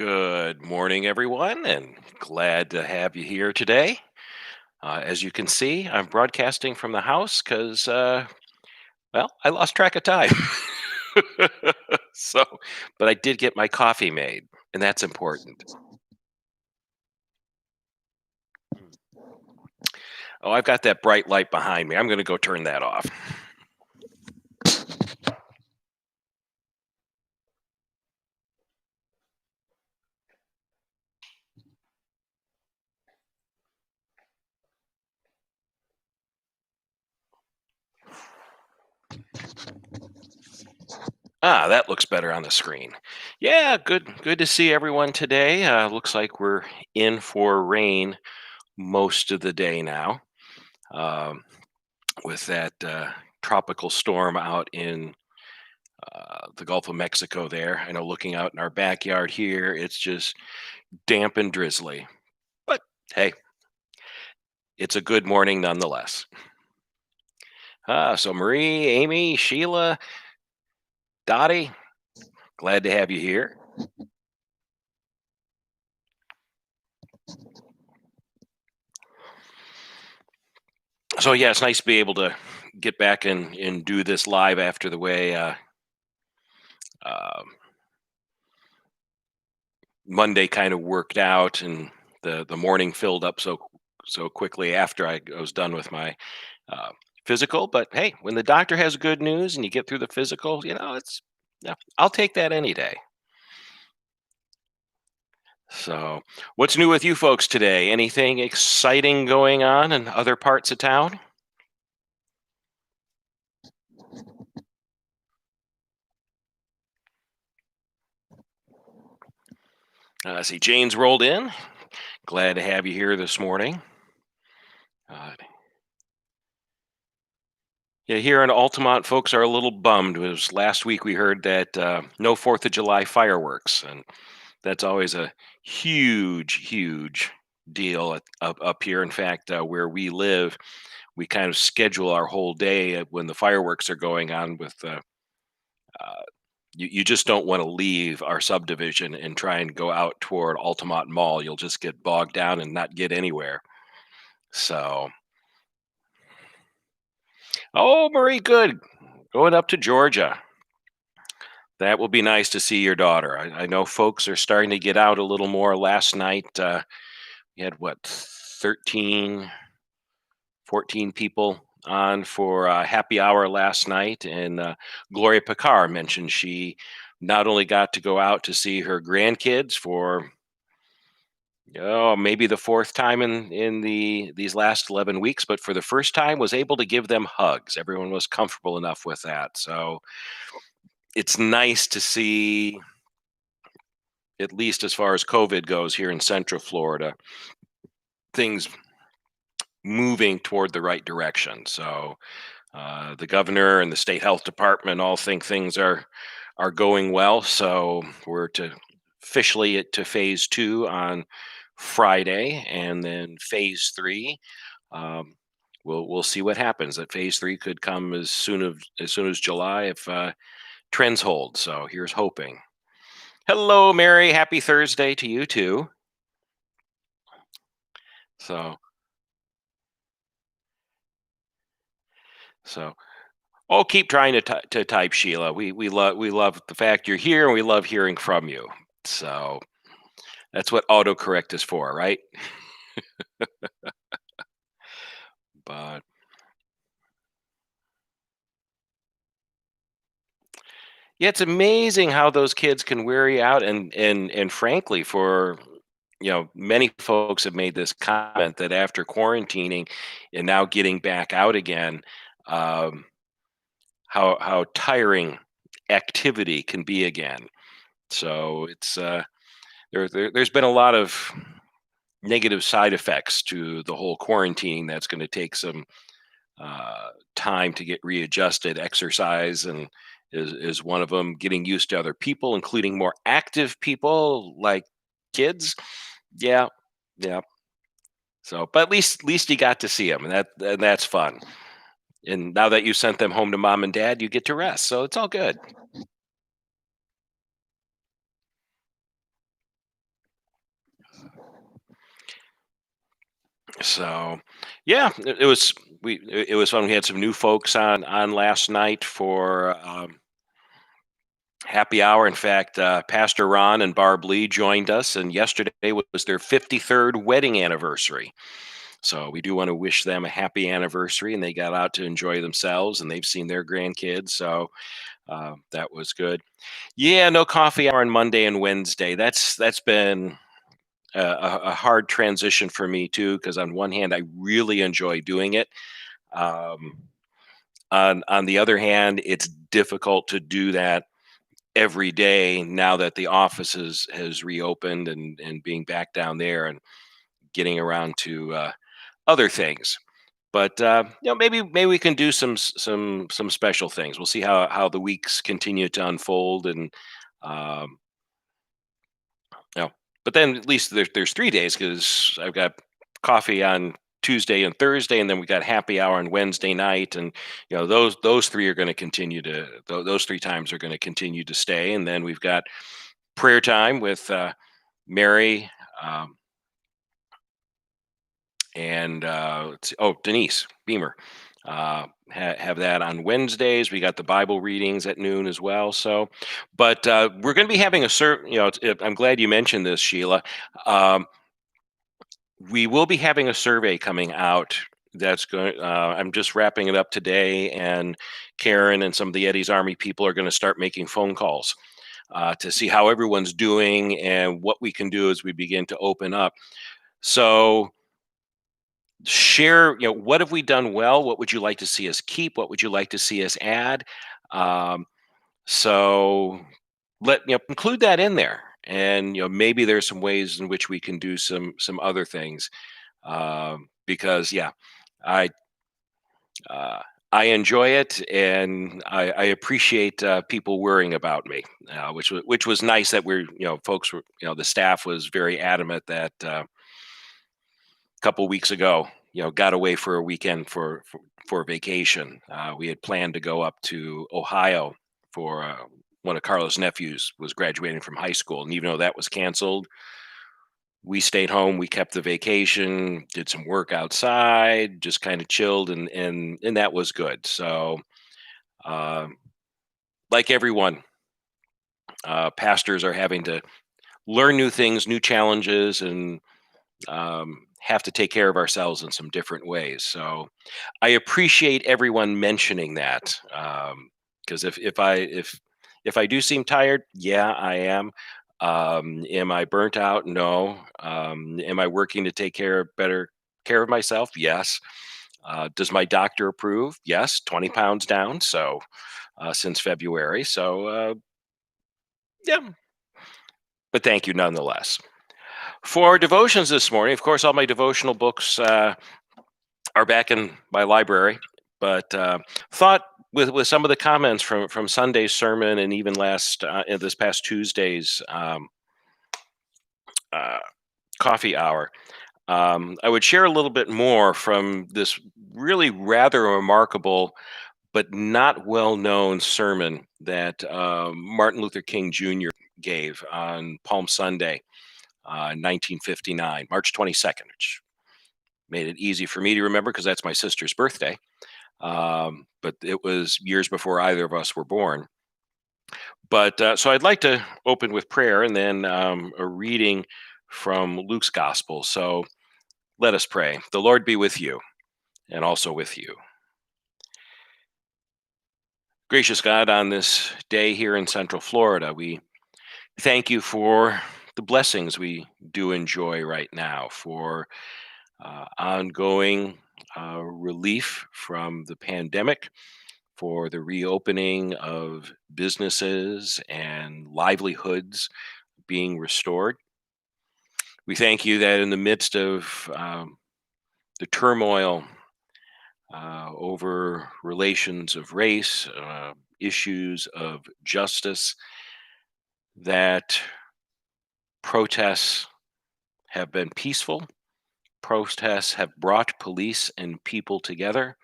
Good morning, everyone, and glad to have you here today. As you can see, I'm broadcasting from the house because, well, I lost track of time. so, but I did get my coffee made, and that's important. Oh, I've got that bright light behind me. I'm going to go turn that off. Ah, that looks better on the screen. Yeah, good to see everyone today. Looks like we're in for rain most of the day now. Um, with that tropical storm out in the Gulf of Mexico there. I know looking out in our backyard here, it's just damp and drizzly. But hey, it's a good morning nonetheless. So Marie, Amy, Sheila, Dottie, glad to have you here. So yeah, it's nice to be able to get back and do this live after the way uh, Monday kind of worked out and the morning filled up so quickly after I was done with my uh, physical. But hey, when the doctor has good news and you get through the physical, it's yeah, I'll take that any day. So, what's new with you folks today? Anything exciting going on in other parts of town? I see Jane's rolled in. Glad to have you here this morning. Uh, yeah, here in Altamont, folks are a little bummed. It was last week we heard that no Fourth of July fireworks, and that's always a huge deal up here. In fact, where we live, we kind of schedule our whole day when the fireworks are going on. Uh, you just don't want to leave our subdivision and try and go out toward Altamont Mall. You'll just get bogged down and not get anywhere. So, oh, Marie, good. Going up to Georgia. That will be nice to see your daughter. I know folks are starting to get out a little more. Last night, we had what, 13, 14 people on for happy hour last night. And Gloria Picard mentioned she not only got to go out to see her grandkids for maybe the fourth time in these last 11 weeks, but for the first time was able to give them hugs. Everyone was comfortable enough with that. So it's nice to see, at least as far as COVID goes here in Central Florida, things moving toward the right direction. So the governor and the state health department all think things are going well. So we're to officially to phase two on Friday, and then phase three. Um, we'll see what happens. That phase three could come as soon as July if trends hold. So here's hoping. Hello, Mary. Happy Thursday to you too. So so oh, keep trying to type, Sheila. We love the fact you're here, and we love hearing from you. So that's what autocorrect is for, right? But yeah, it's amazing how those kids can wear you out, and frankly, for many folks have made this comment that after quarantining and now getting back out again, um, how tiring activity can be again. So it's there's been a lot of negative side effects to the whole quarantine that's going to take some time to get readjusted. Exercise and is one of them. Getting used to other people, including more active people like kids. Yeah, yeah. So, but at least you got to see them, and that's fun. And now that you sent them home to mom and dad, you get to rest. So it's all good. So, yeah, it was it was fun. We had some new folks on last night for happy hour. In fact, Pastor Ron and Barb Lee joined us, and yesterday was their 53rd wedding anniversary. So we do want to wish them a happy anniversary, and they got out to enjoy themselves, and they've seen their grandkids. So that was good. Yeah, no coffee hour on Monday and Wednesday. That's been a hard transition for me too, because on one hand, I really enjoy doing it. Um, on the other hand, it's difficult to do that every day now that the office has reopened and being back down there and getting around to other things. But maybe we can do some special things. We'll see how the weeks continue to unfold, and um, you know, but then at least there's 3 days because I've got coffee on Tuesday and Thursday, and then we got happy hour on Wednesday night, and those three are going to continue to those 3 times are going to continue to stay, and then we've got prayer time with Mary. Um, and Denise Beamer. Have that on Wednesdays. We got the Bible readings at noon as well. So, but we're going to be having a certain. I'm glad you mentioned this, Sheila. Um, we will be having a survey coming out. That's going. I'm just wrapping it up today, and Karen and some of the Eddie's Army people are going to start making phone calls to see how everyone's doing and what we can do as we begin to open up. So share, what have we done well, what would you like to see us keep, what would you like to see us add. Um, so include that in there, and maybe there's some ways in which we can do some other things, because yeah, i uh, I enjoy it, and I appreciate people worrying about me, which was nice that we're folks were the staff was very adamant that couple weeks ago, got away for a weekend for vacation. We had planned to go up to Ohio for one of Carlos' nephews was graduating from high school, and even though that was canceled, we stayed home. We kept the vacation, did some work outside, just kind of chilled, and that was good. So, uh, like everyone, pastors are having to learn new things, new challenges, and have to take care of ourselves in some different ways. So I appreciate everyone mentioning that, because if I do seem tired, yeah, I am. Am I burnt out? No. Am I working to take better care of myself? Yes. Does my doctor approve? Yes. 20 pounds down. So since February. So yeah. But thank you nonetheless. For our devotions this morning, of course, all my devotional books are back in my library. But thought with some of the comments from Sunday's sermon, and even in this past Tuesday's uh, coffee hour, I would share a little bit more from this really rather remarkable but not well known sermon that Martin Luther King Jr. gave on Palm Sunday, 1959, March 22nd, which made it easy for me to remember because that's my sister's birthday. But it was years before either of us were born. But so I'd like to open with prayer and then a reading from Luke's gospel. So let us pray. The Lord be with you and also with you. Gracious God, on this day here in Central Florida, we thank you for the blessings we do enjoy right now, for ongoing relief from the pandemic, for the reopening of businesses and livelihoods being restored. We thank you that in the midst of the turmoil over relations of race, issues of justice, that protests have been peaceful. Protests have brought police and people together,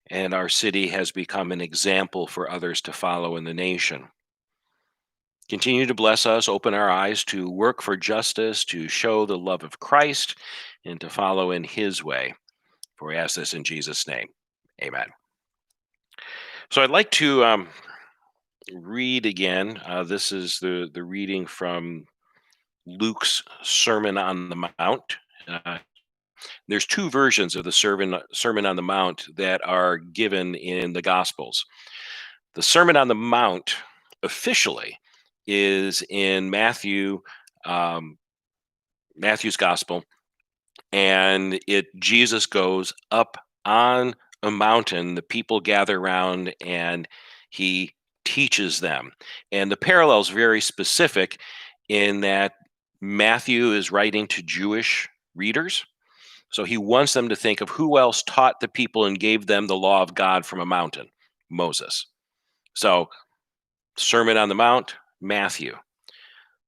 and our city has become an example for others to follow in the nation. Continue to bless us, open our eyes to work for justice, to show the love of Christ, and to follow in his way. For we ask this in Jesus' name. Amen. So I'd like to read again. This is the reading from Luke's Sermon on the Mount. Uh, there's two versions of the Sermon on the Mount that are given in the Gospels. The Sermon on the Mount officially is in Matthew's Gospel, and Jesus goes up on a mountain. The people gather around, and he teaches them. And the parallel is very specific in that Matthew is writing to Jewish readers. So he wants them to think of who else taught the people and gave them the law of God from a mountain: Moses. So, Sermon on the Mount, Matthew.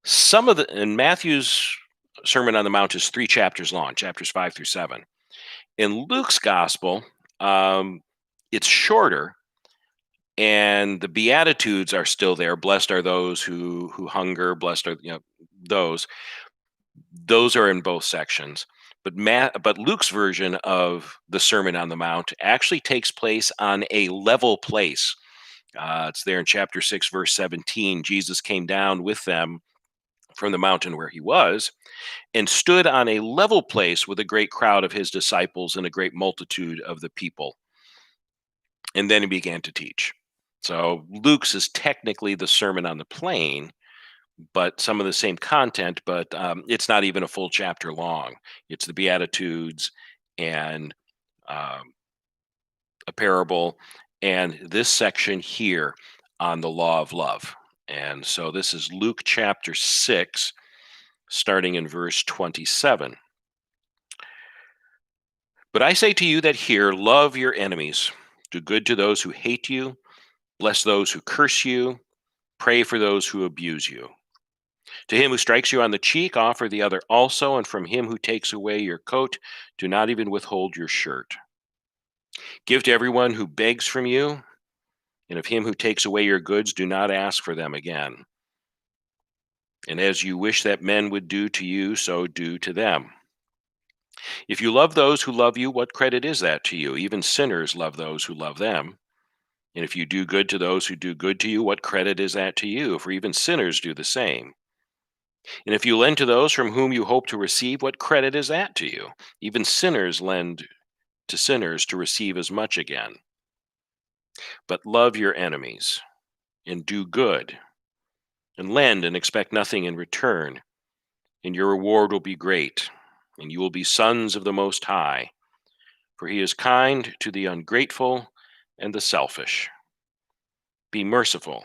And Matthew's Sermon on the Mount is 3 chapters long, chapters 5 through 7. In Luke's gospel, um, it's shorter, and the Beatitudes are still there. Blessed are those who hunger. Blessed are those. Those are in both sections. But Luke's version of the Sermon on the Mount actually takes place on a level place. It's there in chapter 6, verse 17. Jesus came down with them from the mountain where he was, and stood on a level place with a great crowd of his disciples and a great multitude of the people. And then he began to teach. So Luke's is technically the Sermon on the Plain, but some of the same content, but it's not even a full chapter long. It's the Beatitudes and um, a parable, and this section here on the law of love. And so this is Luke chapter 6, starting in verse 27. But I say to you that hear, love your enemies, do good to those who hate you, bless those who curse you, pray for those who abuse you. To him who strikes you on the cheek, offer the other also, and from him who takes away your coat, do not even withhold your shirt. Give to everyone who begs from you, and of him who takes away your goods, do not ask for them again. And as you wish that men would do to you, so do to them. If you love those who love you, what credit is that to you? Even sinners love those who love them. And if you do good to those who do good to you, what credit is that to you? For even sinners do the same. And if you lend to those from whom you hope to receive, what credit is that to you? Even sinners lend to sinners to receive as much again. But love your enemies, and do good, and lend and expect nothing in return, and your reward will be great, and you will be sons of the Most High, for he is kind to the ungrateful and the selfish. Be merciful,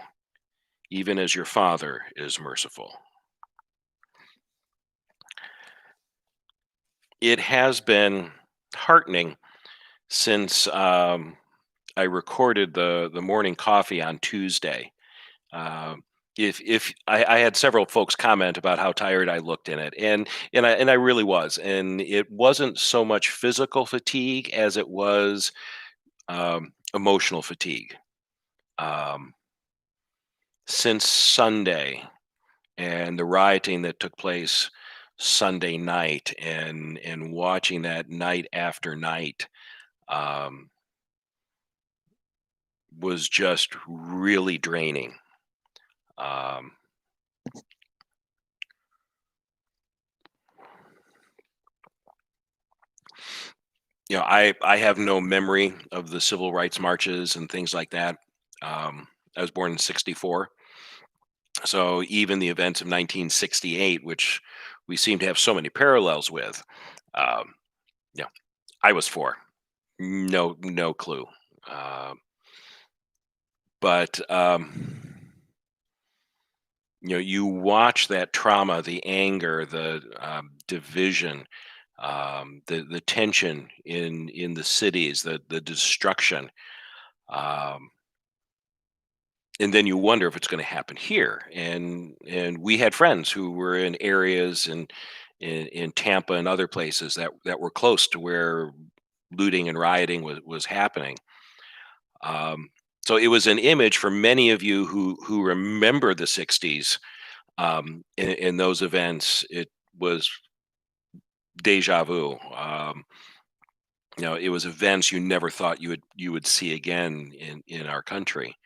even as your Father is merciful. It has been heartening since I recorded the morning coffee on Tuesday. Uh, if I had several folks comment about how tired I looked in it, and I really was, and it wasn't so much physical fatigue as it was emotional fatigue. Um, since Sunday and the rioting that took place Sunday night, and watching that night after night, um, was just really draining. Um, I have no memory of the civil rights marches and things like that. I was born in '64, so even the events of 1968, which we seem to have so many parallels with, um, yeah, I was 4, no clue. Uh, but you watch that trauma, the anger, the division, the tension in the cities, the destruction, um, and then you wonder if it's going to happen here. And we had friends who were in areas in Tampa and other places that were close to where looting and rioting was happening. Um, So it was an image for many of you who remember the '60s, in those events. It was deja vu. It was events you never thought you would see again in our country.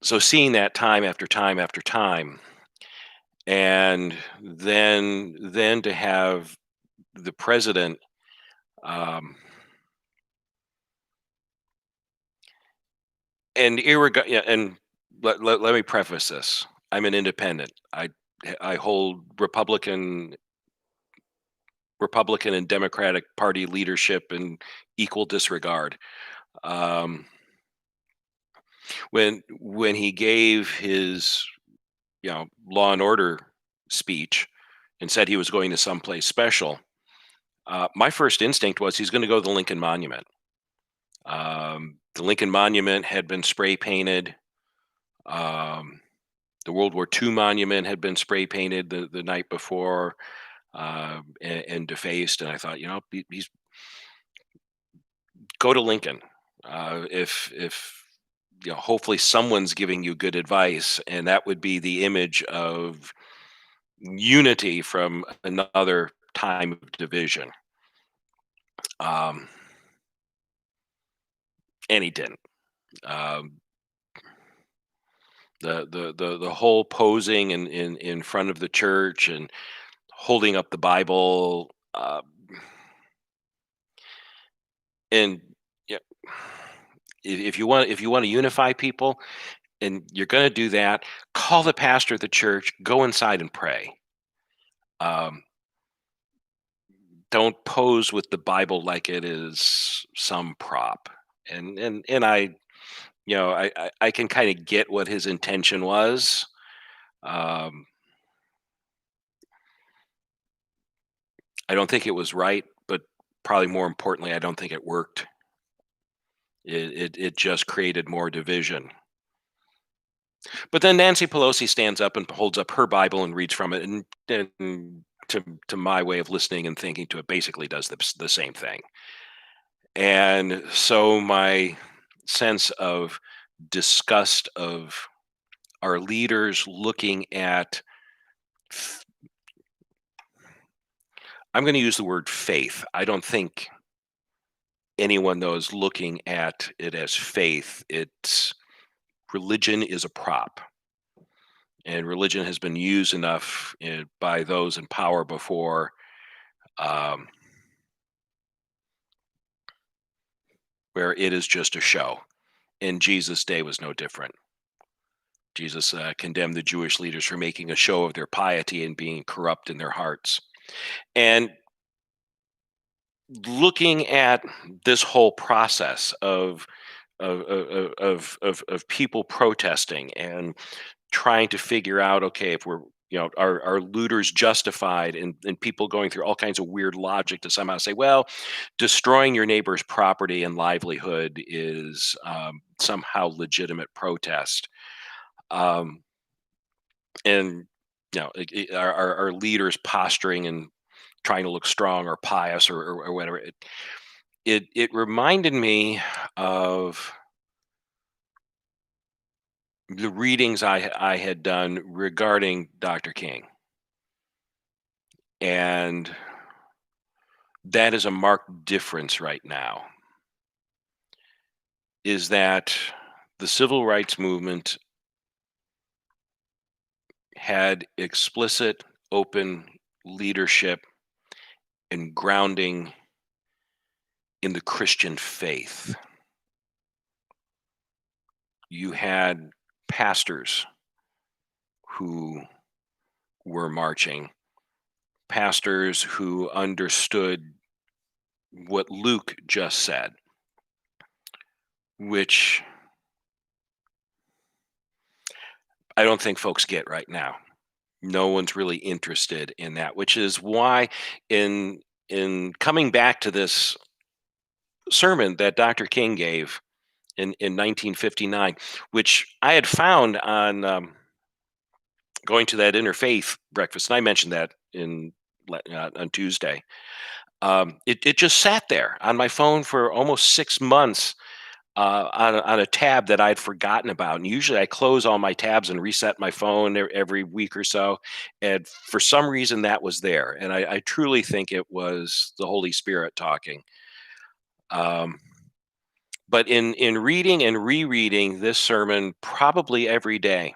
So seeing that time after time after time, and then to have the president, um, yeah, and let me preface this: I'm an independent. I hold Republican and Democratic Party leadership in equal disregard. Um, when he gave his Law and Order speech and said he was going to someplace special, my first instinct was he's going to go to the Lincoln Monument. The Lincoln Monument had been spray painted. Um, the World War II monument had been spray painted the night before, and defaced. And I thought, he's go to Lincoln. If hopefully someone's giving you good advice, and that would be the image of unity from another time of division. Um, and he didn't. Um, the whole posing in front of the church and holding up the Bible, and yeah, if you want to unify people and you're going to do that, call the pastor of the church, go inside and pray. Um, don't pose with the Bible like it is some prop. And I can kind of get what his intention was. Um, I don't think it was right, but probably more importantly, I don't think it worked. It just created more division. But then Nancy Pelosi stands up and holds up her Bible and reads from it, and to my way of listening and thinking to it, basically does the same thing. And so my sense of disgust of our leaders looking at, I'm going to use the word faith. I don't think anyone though is looking at it as faith. It's religion is a prop, and religion has been used enough by those in power before, um, where it is just a show. And Jesus' day was no different. Jesus condemned the Jewish leaders for making a show of their piety and being corrupt in their hearts. And looking at this whole process of people protesting and trying to figure out, okay, if we're are looters justified, and people going through all kinds of weird logic to somehow say, well, destroying your neighbor's property and livelihood is somehow legitimate protest. Um, and our leaders posturing and trying to look strong or pious or whatever. It reminded me of the readings I had done regarding Dr. King, and that is a marked difference right now. Is that the civil rights movement had explicit, open leadership and grounding in the Christian faith. You had pastors who were marching, pastors who understood what Luke just said, which I don't think folks get right now. No one's really interested in that, which is why in coming back to this sermon that Dr. King gave in 1959, which I had found on going to that interfaith breakfast, and I mentioned that on Tuesday. It just sat there on my phone for almost 6 months, on a tab that I'd forgotten about. And usually I close all my tabs and reset my phone every week or so. And for some reason that was there. And I truly think it was the Holy Spirit talking. Um, but in reading and rereading this sermon probably every day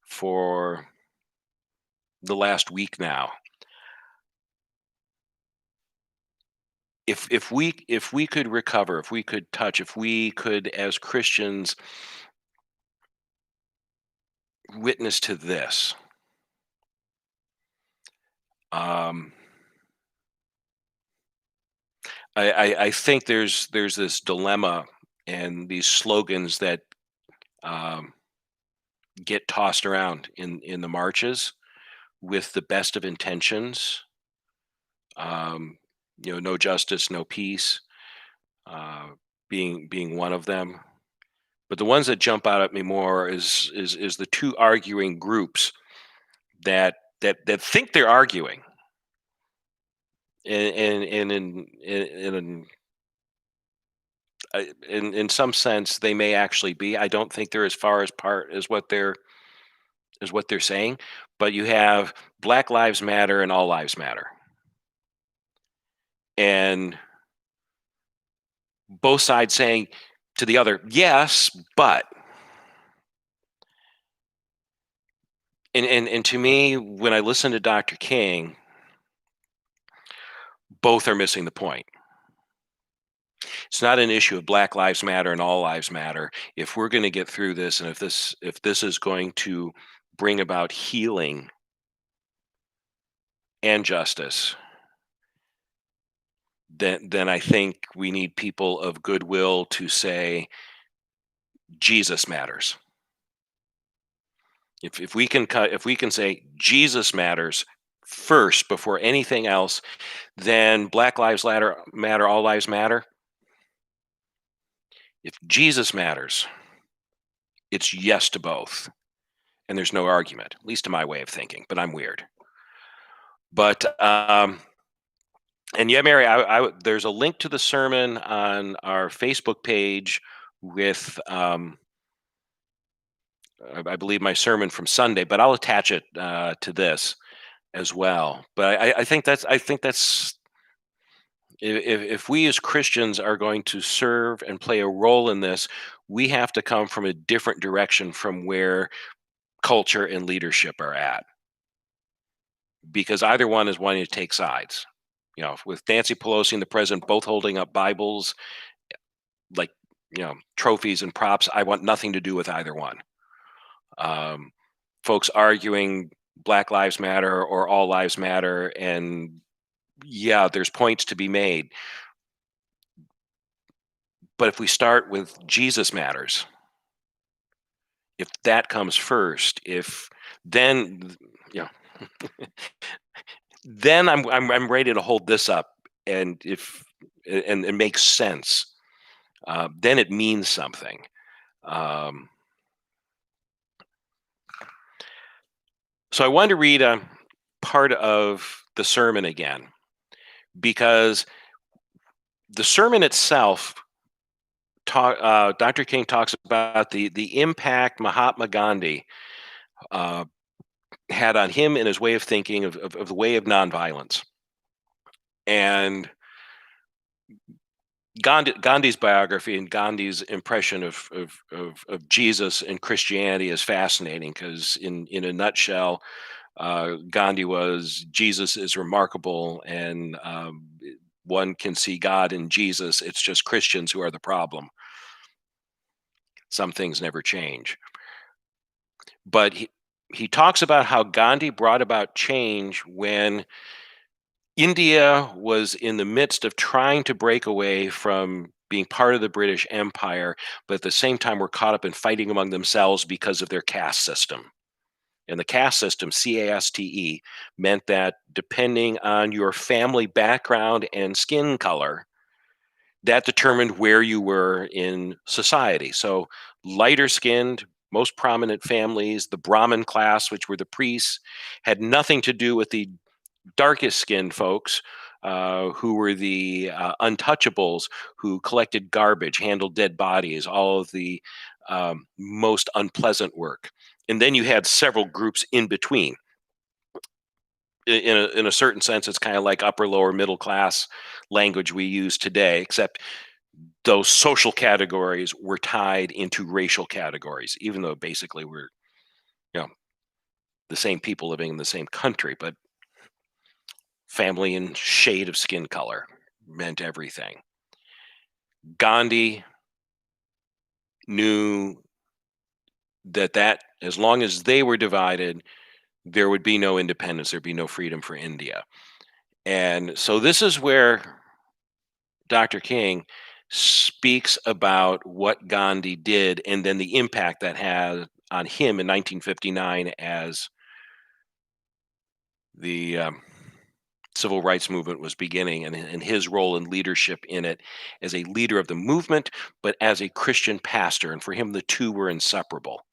for the last week now, if we could recover, if we could touch, if we could as Christians witness to this, um, I think there's this dilemma and these slogans that um, get tossed around in the marches with the best of intentions. Um, no justice, no peace, uh, being one of them. But the ones that jump out at me more is the two arguing groups that think they're arguing, and in some sense they may actually be. I don't think they're as far as part as what they're saying. But you have Black Lives Matter and All Lives Matter, and both sides saying to the other, yes, but. And to me, when I listen to Dr. King, both are missing the point. It's not an issue of Black Lives Matter and All Lives Matter. If we're going to get through this, and if this is going to bring about healing and justice, then I think we need people of goodwill to say Jesus matters. If we can say Jesus matters first before anything else, then Black Lives matter, All Lives Matter. If Jesus matters, it's yes to both, and there's no argument, at least to my way of thinking. But I'm weird. But and yeah, Mary, there's a link to the sermon on our Facebook page with I believe my sermon from Sunday, but I'll attach it to this as well. But I think that's if we as Christians are going to serve and play a role in this, we have to come from a different direction from where culture and leadership are at, because either one is wanting to take sides. With Nancy Pelosi and the president both holding up Bibles like trophies and props, I want nothing to do with either one. Um, Folks arguing Black Lives Matter or All Lives Matter, and yeah, there's points to be made. But if we start with Jesus matters, if that comes first, if then you know, then I'm ready to hold this up, and if and it makes sense, then it means something. Um, so I wanted to read a part of the sermon again, because the sermon itself, Dr. King talks about the impact Mahatma Gandhi uh, had on him and his way of thinking of the way of nonviolence. And Gandhi's biography and Gandhi's impression of Jesus and Christianity is fascinating, because in a nutshell, Gandhi was Jesus is remarkable, and one can see God in Jesus. It's just Christians who are the problem. Some things never change. But he talks about how Gandhi brought about change when India was in the midst of trying to break away from being part of the British Empire, but at the same time were caught up in fighting among themselves because of their caste system. And the caste system, CASTE, meant that depending on your family background and skin color, that determined where you were in society. So lighter skinned, most prominent families, the Brahmin class, which were the priests, had nothing to do with the darkest skinned folks, who were the untouchables, who collected garbage, handled dead bodies, all of the most unpleasant work. And then you had several groups in between. In a certain sense, it's kind of like upper, lower, middle class language we use today, except those social categories were tied into racial categories, even though basically we're, you know, the same people living in the same country, but family and shade of skin color meant everything. Gandhi knew that as long as they were divided, there would be no independence, there'd be no freedom for India. And so this is where Dr. King speaks about what Gandhi did and then the impact that had on him in 1959 as the civil rights movement was beginning, and his role and leadership in it as a leader of the movement, but as a Christian pastor. And for him, the two were inseparable.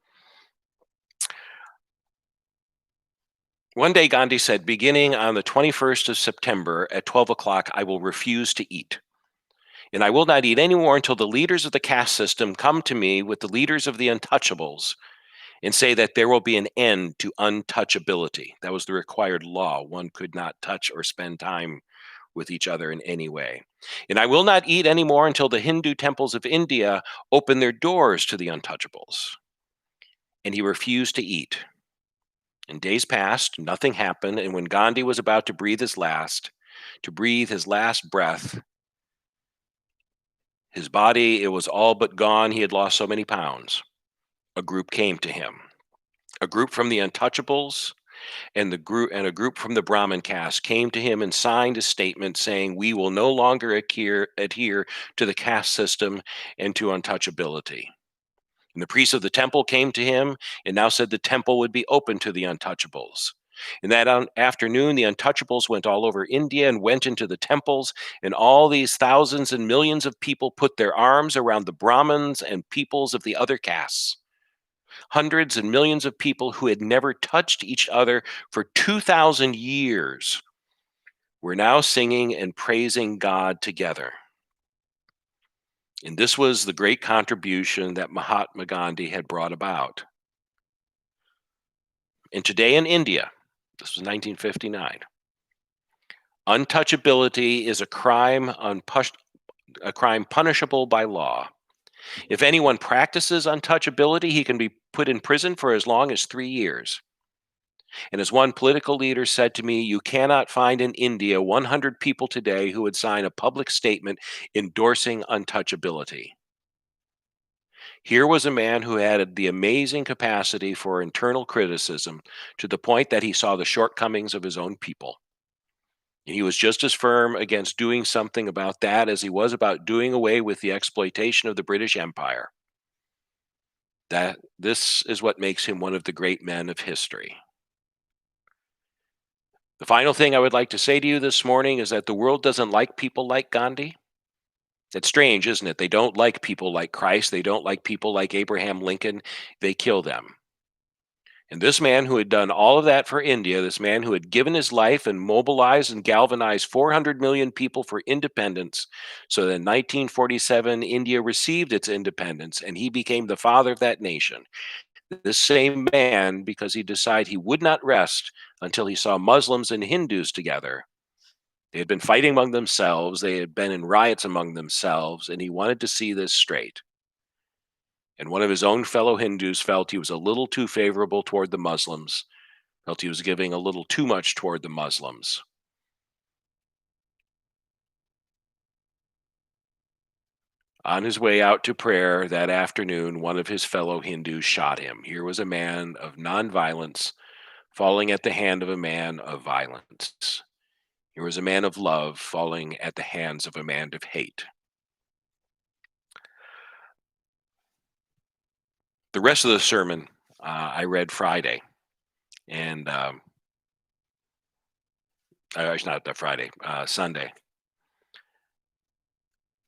One day, Gandhi said, beginning on the 21st of September at 12 o'clock, I will refuse to eat. And I will not eat any more until the leaders of the caste system come to me with the leaders of the untouchables and say that there will be an end to untouchability. That was the required law. One could not touch or spend time with each other in any way. And I will not eat any more until the Hindu temples of India open their doors to the untouchables. And he refused to eat. And days passed, nothing happened. And when Gandhi was about to breathe his last breath, his body, it was all but gone. He had lost so many pounds. A group came to him, a group from the untouchables and a group from the Brahmin caste came to him and signed a statement saying, we will no longer adhere to the caste system and to untouchability. And the priests of the temple came to him and now said the temple would be open to the untouchables. And that afternoon, the untouchables went all over India and went into the temples, and all these thousands and millions of people put their arms around the Brahmins and peoples of the other castes. Hundreds and millions of people who had never touched each other for 2,000 years were now singing and praising God together. And this was the great contribution that Mahatma Gandhi had brought about. And today in India, this was 1959, untouchability is a crime punishable by law. If anyone practices untouchability, he can be put in prison for as long as 3 years. And as one political leader said to me, you cannot find in India 100 people today who would sign a public statement endorsing untouchability. Here was a man who had the amazing capacity for internal criticism to the point that he saw the shortcomings of his own people. And he was just as firm against doing something about that as he was about doing away with the exploitation of the British Empire. That this is what makes him one of the great men of history. The final thing I would like to say to you this morning is that the world doesn't like people like Gandhi. It's strange, isn't it? They don't like people like Christ. They don't like people like Abraham Lincoln. They kill them. And this man who had done all of that for India, this man who had given his life and mobilized and galvanized 400 million people for independence, so that in 1947, India received its independence and he became the father of that nation. This same man, because he decided he would not rest until he saw Muslims and Hindus together. They had been fighting among themselves, they had been in riots among themselves, and he wanted to see this straight. And one of his own fellow Hindus felt he was a little too favorable toward the Muslims, felt he was giving a little too much toward the Muslims. On his way out to prayer that afternoon, one of his fellow Hindus shot him. Here was a man of nonviolence falling at the hand of a man of violence. Here was a man of love falling at the hands of a man of hate. The rest of the sermon I read Friday, and it's not the Friday, Sunday,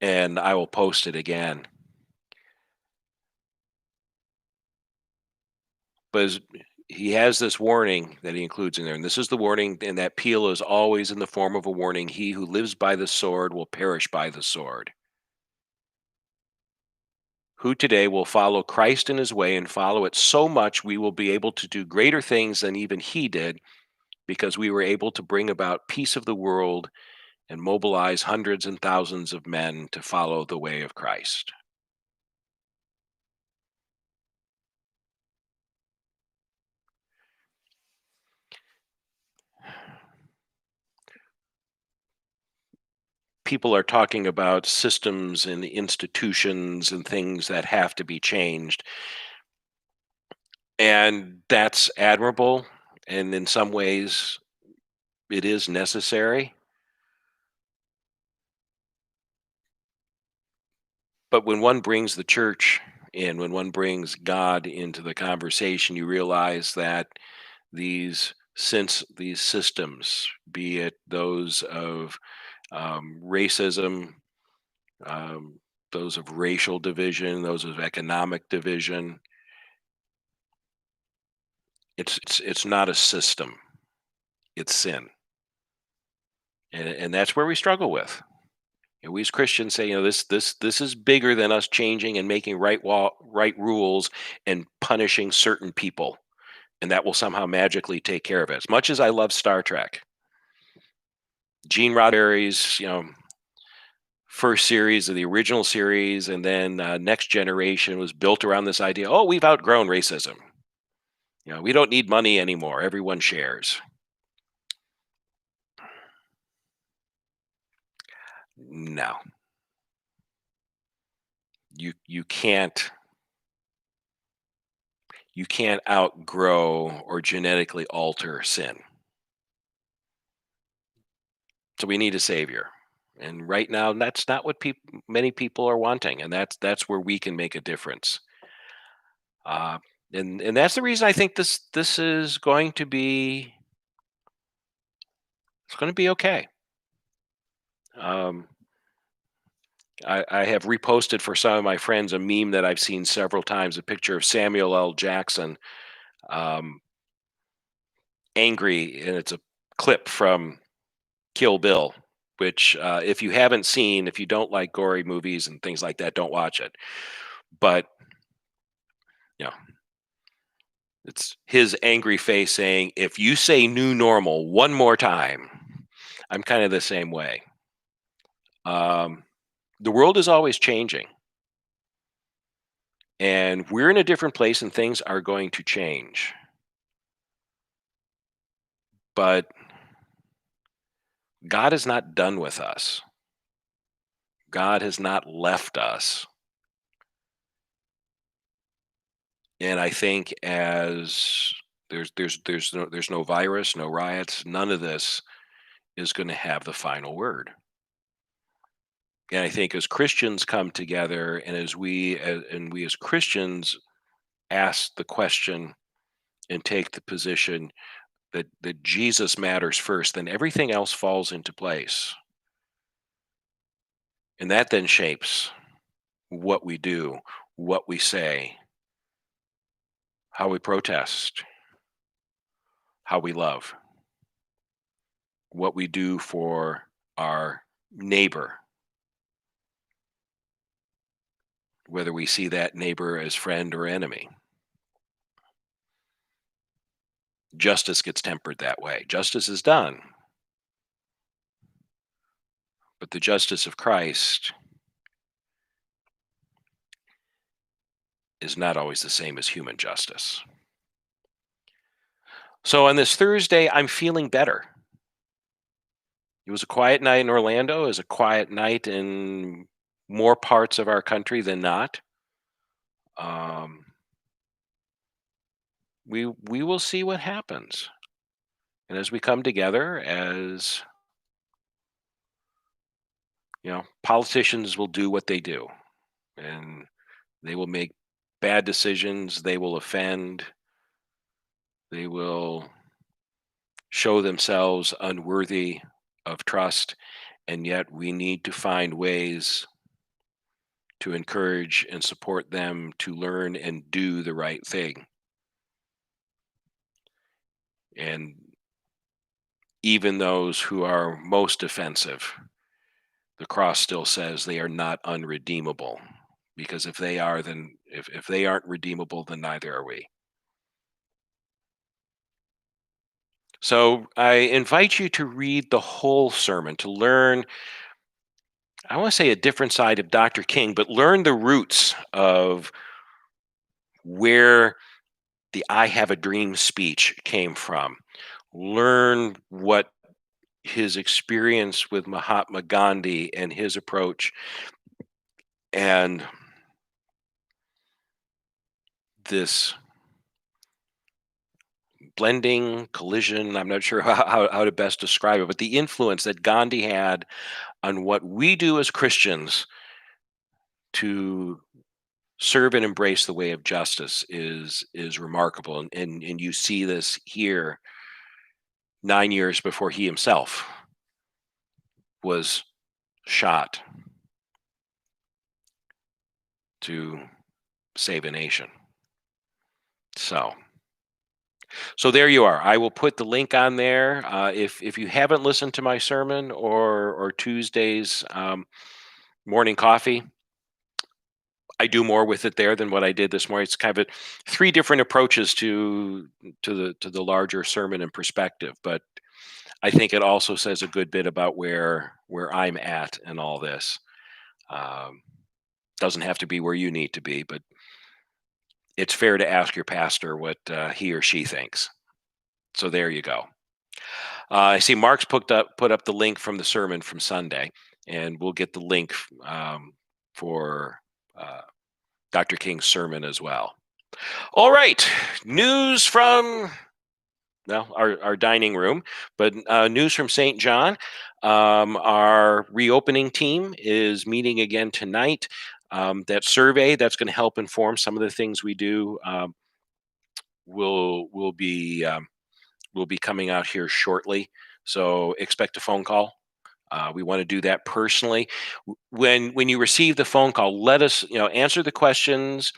and I will post it again. But he has this warning that he includes in there, and this is the warning, and that peal is always in the form of a warning: he who lives by the sword will perish by the sword. Who today will follow Christ in his way and follow it so much we will be able to do greater things than even he did, because we were able to bring about peace of the world and mobilize hundreds and thousands of men to follow the way of Christ. People are talking about systems and institutions and things that have to be changed, and that's admirable, and in some ways it is necessary. But when one brings the church in, when one brings God into the conversation, you realize that these systems, be it those of racism, um, those of racial division, those of economic division, it's not a system; it's sin, and that's where we struggle with. You know, we as Christians say, this is bigger than us changing and making right rules and punishing certain people, and that will somehow magically take care of it. As much as I love Star Trek, Gene Roddenberry's first series of the original series, and then Next Generation was built around this idea: oh, we've outgrown racism. We don't need money anymore. Everyone shares. No, you can't outgrow or genetically alter sin. So we need a savior. And right now, that's not what many people are wanting, and that's where we can make a difference. Uh, and that's the reason I think this is going to be it's going to be okay. Um, I have reposted for some of my friends a meme that I've seen several times, a picture of Samuel L. Jackson, um, angry, and it's a clip from Kill Bill. Which, if you haven't seen, if you don't like gory movies and things like that, don't watch it. But you know, it's his angry face saying, "If you say new normal one more time," I'm kind of the same way. Um, the world is always changing, and we're in a different place, and things are going to change. But God is not done with us. God has not left us. And I think as there's no virus, no riots, none of this is going to have the final word. And I think as Christians come together, and we as Christians ask the question and take the position that Jesus matters first, then everything else falls into place. And that then shapes what we do, what we say, how we protest, how we love, what we do for our neighbor, whether we see that neighbor as friend or enemy. Justice gets tempered that way. Justice is done, but the justice of Christ is not always the same as human justice. So on this Thursday, I'm feeling better. It was a quiet night in Orlando. It was a quiet night in more parts of our country than not. Um, we will see what happens, and as we come together, as politicians will do what they do, and they will make bad decisions. They will offend. They will show themselves unworthy of trust, and yet we need to find ways to encourage and support them to learn and do the right thing. And even those who are most offensive, the cross still says they are not unredeemable. Because if they are, then if they aren't redeemable, then neither are we. So I invite you to read the whole sermon to learn, I want to say, a different side of Dr. King, but learn the roots of where the I have a dream speech came from. Learn what his experience with Mahatma Gandhi and his approach and this blending collision. I'm not sure how to best describe it, but the influence that Gandhi had on what we do as Christians to serve and embrace the way of justice is remarkable. And you see this here 9 years before he himself was shot to save a nation. So there you are. I will put the link on there. If you haven't listened to my sermon or Tuesday's morning coffee, I do more with it there than what I did this morning. It's kind of three different approaches to the larger sermon and perspective, but I think it also says a good bit about where I'm at in all this. Um, doesn't have to be where you need to be, but it's fair to ask your pastor what he or she thinks. So there you go. I see Mark's put up the link from the sermon from Sunday, and we'll get the link for uh, Dr. King's sermon as well. All right, news from our dining room, but news from St. John. Our reopening team is meeting again tonight. That survey that's going to help inform some of the things we do will be will be coming out here shortly. So expect a phone call. We want to do that personally. When you receive the phone call, let us answer the questions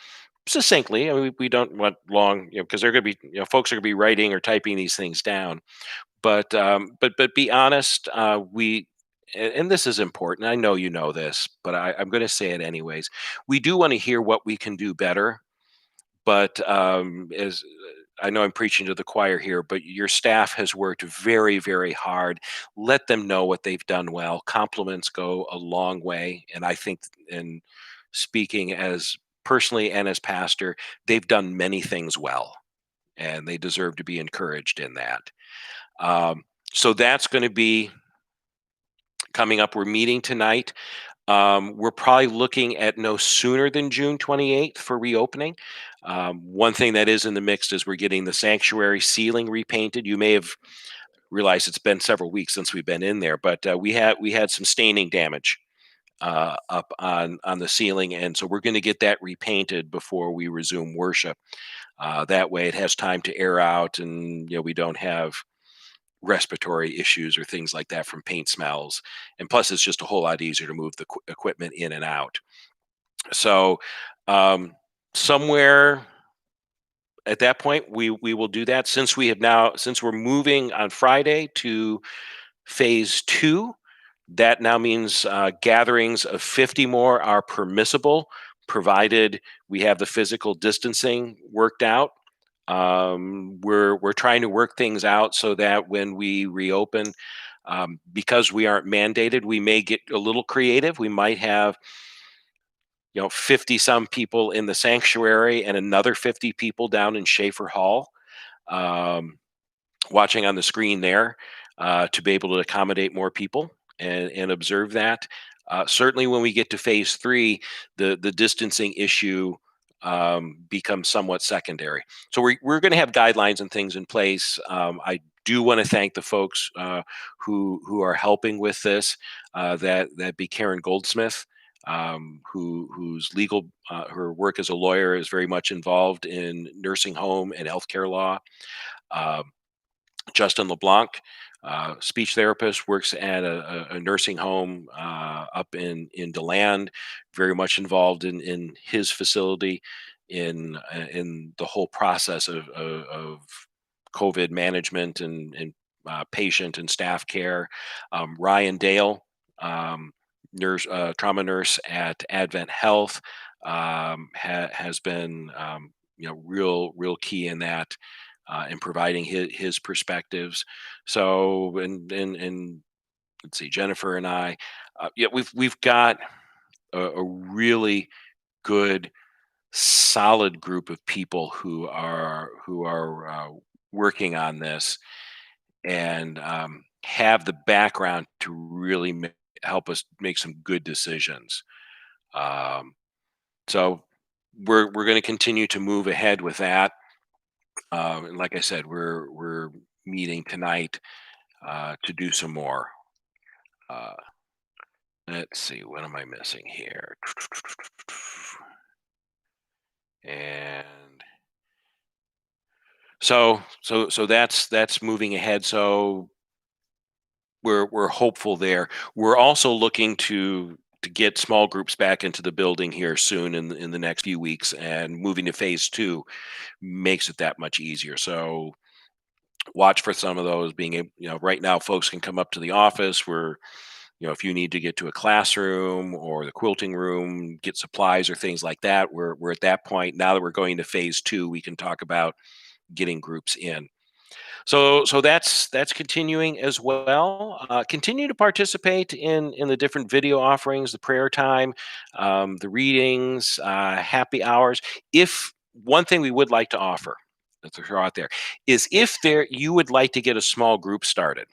succinctly. I mean, we don't want long, because they're going to be, folks are going to be writing or typing these things down. But be honest. And this is important. I know you know this, but I'm going to say it anyways. We do want to hear what we can do better. But as I know I'm preaching to the choir here, but your staff has worked very, very hard. Let them know what they've done well. Compliments go a long way. And I think, in speaking as personally and as pastor, they've done many things well, and they deserve to be encouraged in that. Um, so that's going to be coming up. We're meeting tonight. We're probably looking at no sooner than June 28th for reopening. One thing that is in the mix is we're getting the sanctuary ceiling repainted. You may have realized it's been several weeks since we've been in there, but we had some staining damage up on the ceiling, and so we're going to get that repainted before we resume worship. That way, it has time to air out, and we don't have respiratory issues or things like that from paint smells. And plus, it's just a whole lot easier to move the equipment in and out. So, um, somewhere at that point, we will do that. Since we're moving on Friday to phase two, that now means gatherings of 50 more are permissible, provided we have the physical distancing worked out. We're trying to work things out so that when we reopen, because we aren't mandated, we may get a little creative. We might have 50 some people in the sanctuary and another 50 people down in Schaefer Hall, um, watching on the screen there, to be able to accommodate more people and observe that. Certainly, when we get to phase three, the distancing issue becomes somewhat secondary. So we're going to have guidelines and things in place. I do want to thank the folks who are helping with this. That be Karen Goldsmith, whose legal her work as a lawyer is very much involved in nursing home and healthcare law. Um, Justin LeBlanc, speech therapist, works at a nursing home up in DeLand, very much involved in his facility in the whole process of COVID management and patient and staff care. Ryan Dale, um, trauma nurse at Advent Health, has been real key in that, in providing his perspectives. So and let's see, Jennifer and I, yeah, we've got a really good, solid group of people who are working on this, and have the background to really help us make some good decisions. Um, so we're going to continue to move ahead with that. And like I said, we're meeting tonight to do some more. Uh, let's see, what am I missing here? And so that's moving ahead. So we're hopeful there. We're also looking to get small groups back into the building here soon in the next few weeks, and moving to phase two makes it that much easier. So watch for some of those being able, right now folks can come up to the office where, if you need to get to a classroom or the quilting room, get supplies or things like that, we're at that point. Now that we're going to phase two, we can talk about getting groups in. So that's continuing as well. Continue to participate in the different video offerings, the prayer time, the readings, happy hours. If one thing we would like to offer, to throw out there, is if there you would like to get a small group started,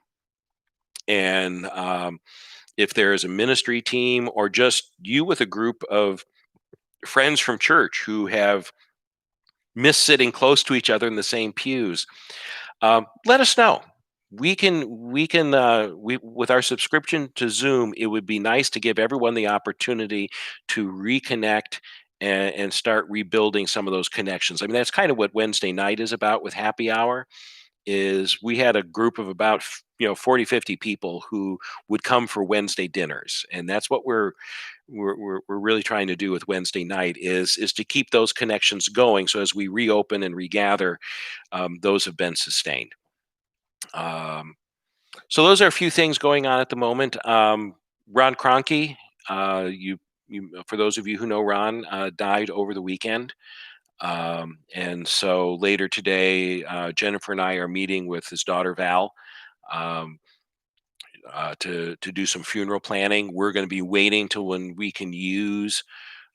and if there is a ministry team or just you with a group of friends from church who have missed sitting close to each other in the same pews, let us know. We with our subscription to Zoom, it would be nice to give everyone the opportunity to reconnect and start rebuilding some of those connections. I mean, that's kind of what Wednesday night is about with happy hour. Is we had a group of about 40, 50 people who would come for Wednesday dinners, and that's what we're really trying to do with Wednesday night, is to keep those connections going. So as we reopen and regather, those have been sustained. Um, so those are a few things going on at the moment. Ron Kroenke, for those of you who know Ron, died over the weekend. And so later today, Jennifer and I are meeting with his daughter Val, um, to do some funeral planning. We're going to be waiting till when we can use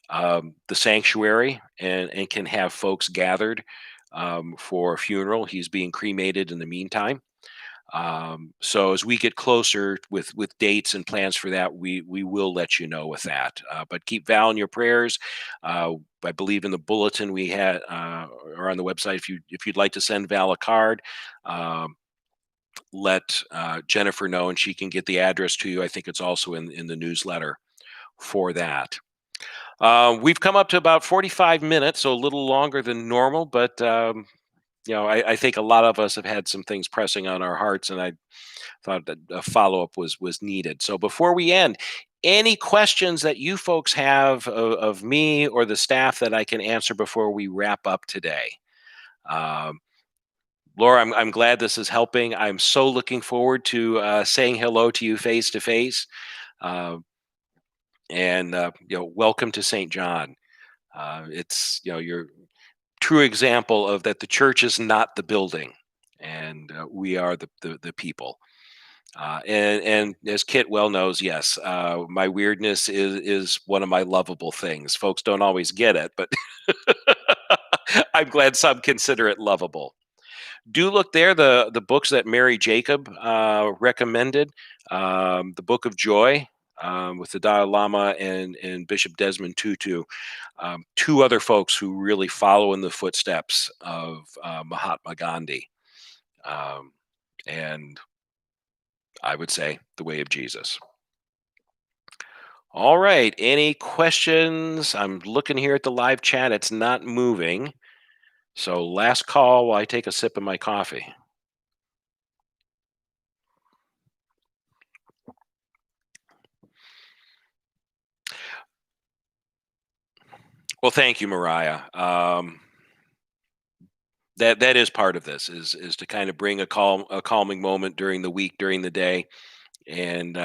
the sanctuary and can have folks gathered for a funeral. He's being cremated in the meantime. So as we get closer with dates and plans for that, we will let you know with that. But keep Val in your prayers. I believe in the bulletin we had, or on the website, if you'd like to send Val a card, um, let Jennifer know and she can get the address to you. I think it's also in the newsletter for that. We've come up to about 45 minutes, so a little longer than normal, but I think a lot of us have had some things pressing on our hearts, and I thought that a follow up was needed. So before we end, any questions that you folks have of me or the staff that I can answer before we wrap up today? Um, Laura, I'm glad this is helping. I'm so looking forward to saying hello to you face to face. Uh, and welcome to St. John. It's your true example of that the church is not the building, and we are the people. And as Kit well knows, yes, my weirdness is one of my lovable things. Folks don't always get it, but I'm glad some consider it lovable. Do look there, the books that Mary Jacob recommended, the Book of Joy, with the Dalai Lama and Bishop Desmond Tutu, two other folks who really follow in the footsteps of Mahatma Gandhi, um, and I would say the way of Jesus. All right. Any questions? I'm looking here at the live chat. It's not moving. So last call while I take a sip of my coffee. Well, thank you, Mariah. that is part of this is to kind of bring a calming moment during the week, during the day. And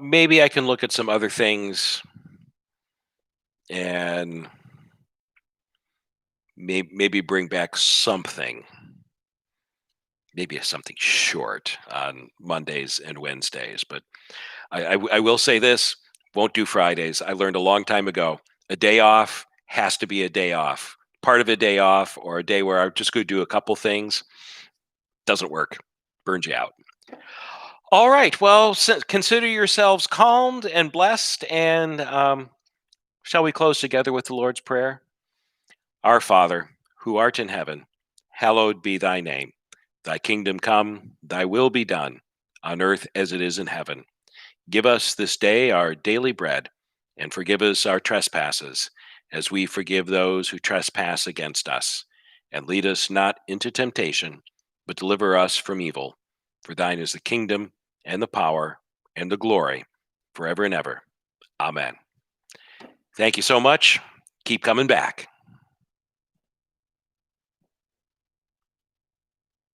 maybe I can look at some other things and maybe bring back something, maybe something short on Mondays and Wednesdays. But I will say this: won't do Fridays. I learned a long time ago. A day off has to be a day off. Part of a day off or a day where I'm just going to do a couple things doesn't work. Burns you out. All right. Well, consider yourselves calmed and blessed. And shall we close together with the Lord's Prayer? Our Father, who art in heaven, hallowed be thy name. Thy kingdom come, thy will be done, on earth as it is in heaven. Give us this day our daily bread, and forgive us our trespasses, as we forgive those who trespass against us. And lead us not into temptation, but deliver us from evil. For thine is the kingdom, and the power, and the glory, forever and ever. Amen. Thank you so much. Keep coming back.